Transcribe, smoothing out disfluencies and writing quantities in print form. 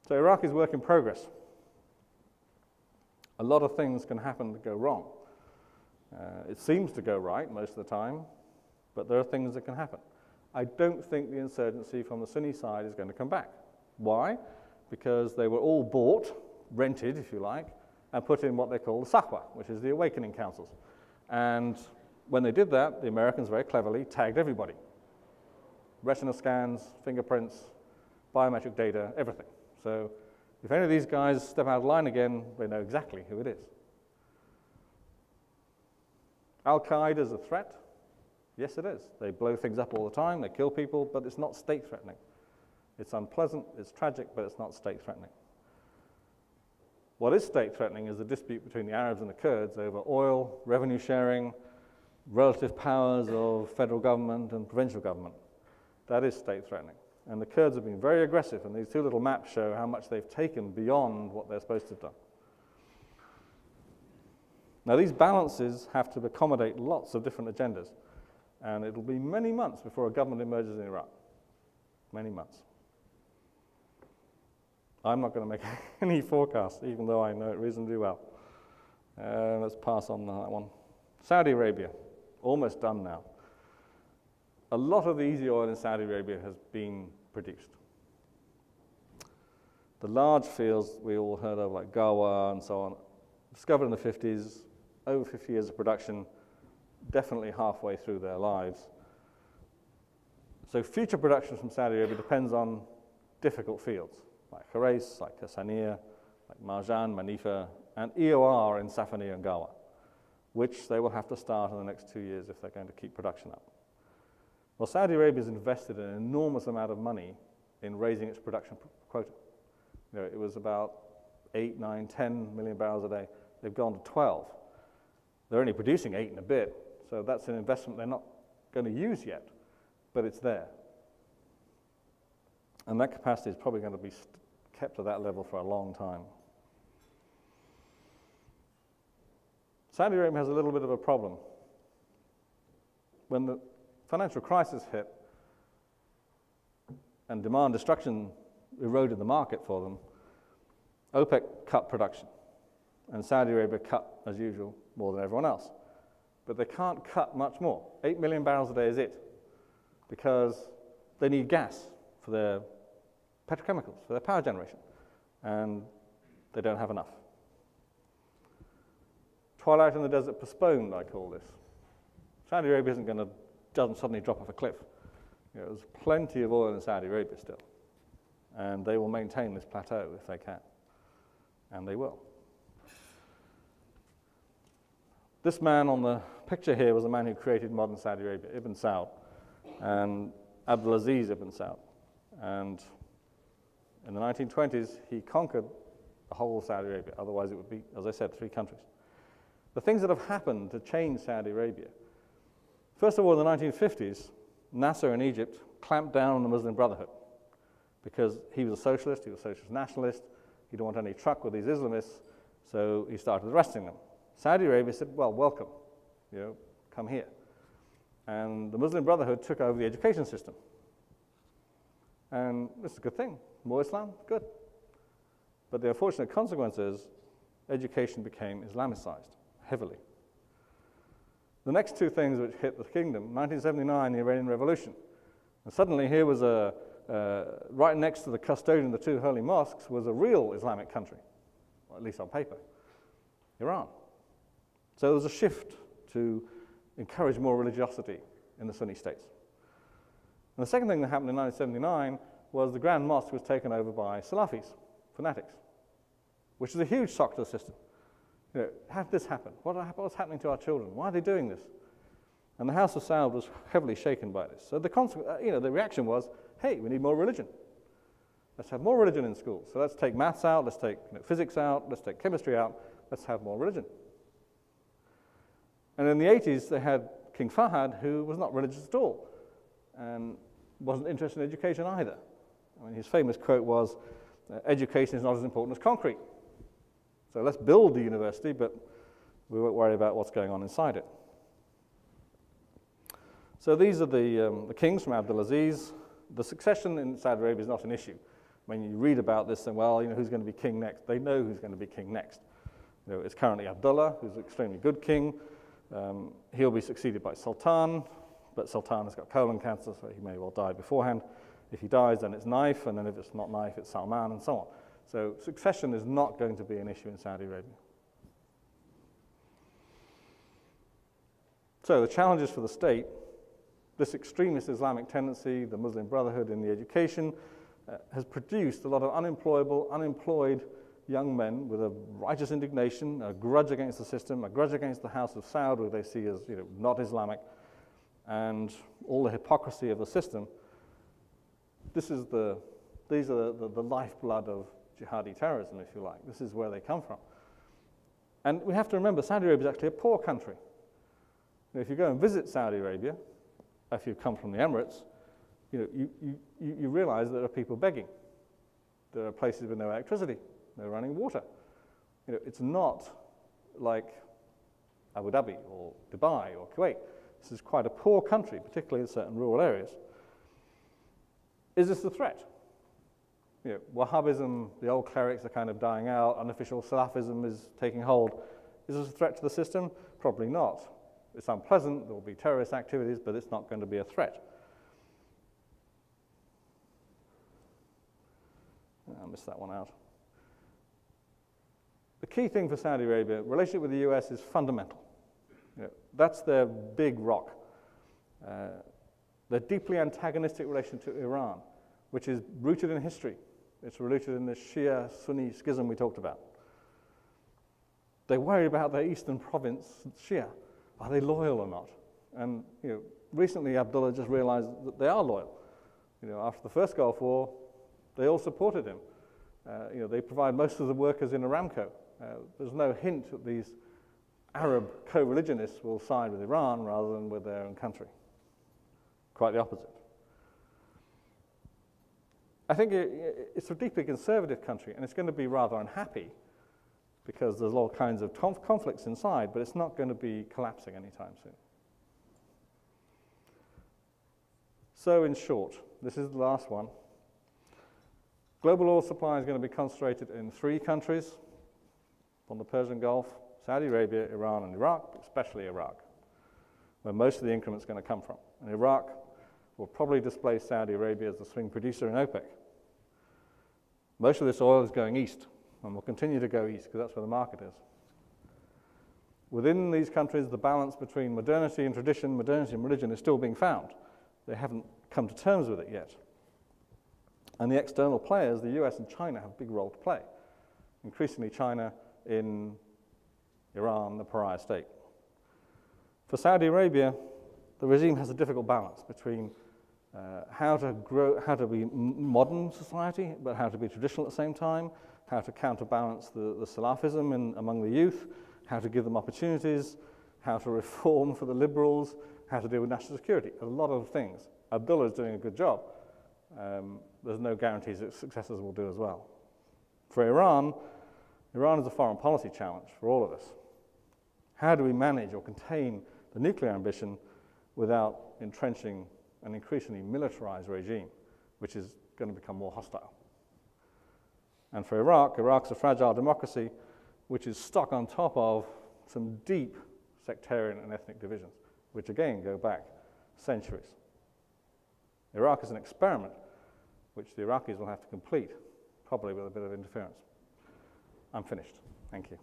So Iraq is work in progress. A lot of things can happen to go wrong. It seems to go right most of the time, but there are things that can happen. I don't think the insurgency from the Sunni side is going to come back. Why? Because they were all bought, rented, if you like, and put in what they call the Sahwa, which is the awakening councils. And when they did that, the Americans very cleverly tagged everybody. Retina scans, fingerprints, biometric data, everything. So if any of these guys step out of line again, they know exactly who it is. Al-Qaeda is a threat. Yes, it is. They blow things up all the time, they kill people, but it's not state-threatening. It's unpleasant, it's tragic, but it's not state-threatening. What is state-threatening is the dispute between the Arabs and the Kurds over oil, revenue sharing, relative powers of federal government and provincial government. That is state-threatening. And the Kurds have been very aggressive, and these two little maps show how much they've taken beyond what they're supposed to have done. Now, these balances have to accommodate lots of different agendas, and it'll be many months before a government emerges in Iraq. Many months. I'm not going to make any forecasts, even though I know it reasonably well. Let's pass on that one. Saudi Arabia, almost done now. A lot of the easy oil in Saudi Arabia has been produced. The large fields we all heard of, like Gawa and so on, discovered in the 50s, over 50 years of production, definitely halfway through their lives. So future production from Saudi Arabia depends on difficult fields, like Khurais, like Hassaniya, like Marjan, Manifa, and EOR in Safaniya and Gawa, which they will have to start in the next 2 years if they're going to keep production up. Well, Saudi Arabia has invested an enormous amount of money in raising its production quota. You know, it was about 8, 9, 10 million barrels a day. They've gone to 12. They're only producing 8 and a bit, so that's an investment they're not going to use yet, but it's there. And that capacity is probably going to be kept at that level for a long time. Saudi Arabia has a little bit of a problem. When the financial crisis hit and demand destruction eroded the market for them, OPEC cut production, and Saudi Arabia cut, as usual, more than everyone else. But they can't cut much more. 8 million barrels a day is it, because they need gas for their petrochemicals, for their power generation, and they don't have enough. Twilight in the desert postponed, I call this. Saudi Arabia doesn't suddenly drop off a cliff. You know, there's plenty of oil in Saudi Arabia still, and they will maintain this plateau if they can, and they will. This man on the picture here was a man who created modern Saudi Arabia, Ibn Saud, and Abdulaziz Ibn Saud. And in the 1920s, he conquered the whole of Saudi Arabia. Otherwise, it would be, as I said, 3 countries. The things that have happened to change Saudi Arabia. First of all, in the 1950s, Nasser in Egypt clamped down on the Muslim Brotherhood because he was a socialist, he was a socialist nationalist, he didn't want any truck with these Islamists, so he started arresting them. Saudi Arabia said, well, welcome, you know, come here. And the Muslim Brotherhood took over the education system. And this is a good thing. More Islam, good. But the unfortunate consequence is education became Islamicized heavily. The next 2 things which hit the kingdom, 1979, the Iranian Revolution. And suddenly here was right next to the custodian of the 2 holy mosques was a real Islamic country, or at least on paper, Iran. So there was a shift to encourage more religiosity in the Sunni states. And the second thing that happened in 1979 was the Grand Mosque was taken over by Salafis, fanatics, which is a huge shock to the system. You know, how did this happen? What's happening to our children? Why are they doing this? And the House of Saud was heavily shaken by this. So the reaction was, hey, we need more religion. Let's have more religion in schools. So let's take maths out, let's take physics out, let's take chemistry out, let's have more religion. And in the 80s, they had King Fahd, who was not religious at all, and wasn't interested in education either. I mean, his famous quote was, education is not as important as concrete. So let's build the university, but we won't worry about what's going on inside it. So these are the kings from Abdulaziz. The succession in Saudi Arabia is not an issue. When you read about this, and well, you know, who's going to be king next? They know who's going to be king next. You know, it's currently Abdullah, who's an extremely good king. He'll be succeeded by Sultan, but Sultan has got colon cancer, so he may well die beforehand. If he dies, then it's Naif, and then if it's not Naif, it's Salman, and so on. So succession is not going to be an issue in Saudi Arabia. So the challenges for the state, this extremist Islamic tendency, the Muslim Brotherhood in the education, has produced a lot of unemployed young men with a righteous indignation, a grudge against the system, a grudge against the House of Saud, who they see as, you know, not Islamic, and all the hypocrisy of the system. These are the lifeblood of jihadi terrorism, if you like. This is where they come from. And we have to remember, Saudi Arabia is actually a poor country. Now, if you go and visit Saudi Arabia, if you come from the Emirates, you know, you realize there are people begging. There are places with no electricity, no running water. You know, it's not like Abu Dhabi or Dubai or Kuwait. This is quite a poor country, particularly in certain rural areas. Is this a threat? You know, Wahhabism, the old clerics are kind of dying out, unofficial Salafism is taking hold. Is this a threat to the system? Probably not. It's unpleasant, there will be terrorist activities, but it's not going to be a threat. I missed that one out. The key thing for Saudi Arabia, relationship with the US is fundamental. You know, that's their big rock. Their deeply antagonistic relation to Iran, which is rooted in history. It's rooted in the Shia-Sunni schism we talked about. They worry about their eastern province, Shia. Are they loyal or not? And you know, recently Abdullah just realized that they are loyal. You know, after the first Gulf War, they all supported him. You know, they provide most of the workers in Aramco. There's no hint that these Arab co-religionists will side with Iran rather than with their own country. Quite the opposite. I think it's a deeply conservative country, and it's going to be rather unhappy because there's all kinds of conflicts inside, but it's not going to be collapsing anytime soon. So in short, this is the last one. Global oil supply is going to be concentrated in 3 countries on the Persian Gulf: Saudi Arabia, Iran, and Iraq, especially Iraq, where most of the increment is going to come from. And Iraq will probably displace Saudi Arabia as the swing producer in OPEC. Most of this oil is going east, and will continue to go east because that's where the market is. Within these countries, the balance between modernity and tradition, modernity and religion is still being found. They haven't come to terms with it yet. And the external players, the US and China, have a big role to play. Increasingly, China in Iran, the pariah state. For Saudi Arabia, the regime has a difficult balance between how to be modern society, but how to be traditional at the same time, how to counterbalance the Salafism among the youth, how to give them opportunities, how to reform for the liberals, how to deal with national security, a lot of things. Abdullah is doing a good job. There's no guarantees that successors will do as well. For Iran, Iran is a foreign policy challenge for all of us. How do we manage or contain the nuclear ambition without entrenching an increasingly militarized regime, which is going to become more hostile? And for Iraq, Iraq's a fragile democracy which is stuck on top of some deep sectarian and ethnic divisions, which again go back centuries. Iraq is an experiment which the Iraqis will have to complete, probably with a bit of interference. I'm finished. Thank you.